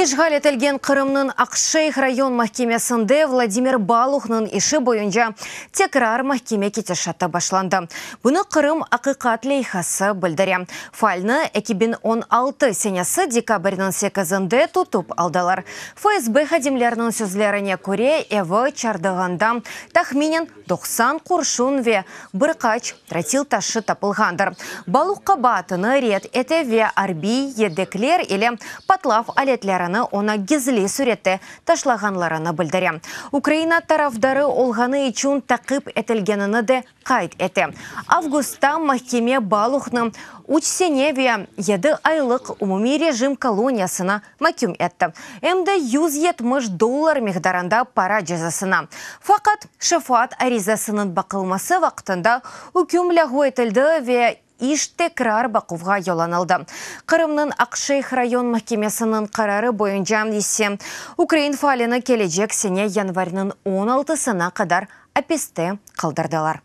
Ишғал етілген Қырымның Ақшейх район махкемесінде Владимир Балухның іші бойынша текрар махкеме кетешаты башланды. Бұны Қырым ақиқат лейхасы білдірі. Файлны 2016 сенесі декабрінің 8-інде тұтып алдылар. ФСБ хадимлерінің сөзлеріне көре еві чардығанда тахминен 90 құршын ве бірқач тротил ташы тапылғандар. Балуққа батыны рет етеве арби едеклер или патлав алетлеріні она гизли суретті ташлағанларыны білдірі. Украина тарафдары олғаны üçün тақып етілгеніні де қайт еті. Августта махкеме Балухны учсеневе 7 айлық умуми режим колониясына макюм етті. Әмді $170 мегдаранда пара жазасына. Фақат шефат аризасының бақылмасы вақтында үкім ләғу етілді ве иш текрар бақуға йоланылды. Қырымның Ақшейх район махкемесінің қарары бойынша есе Украин файлыны келечек сене январының 16-сына қадар апесте қалдырдылар.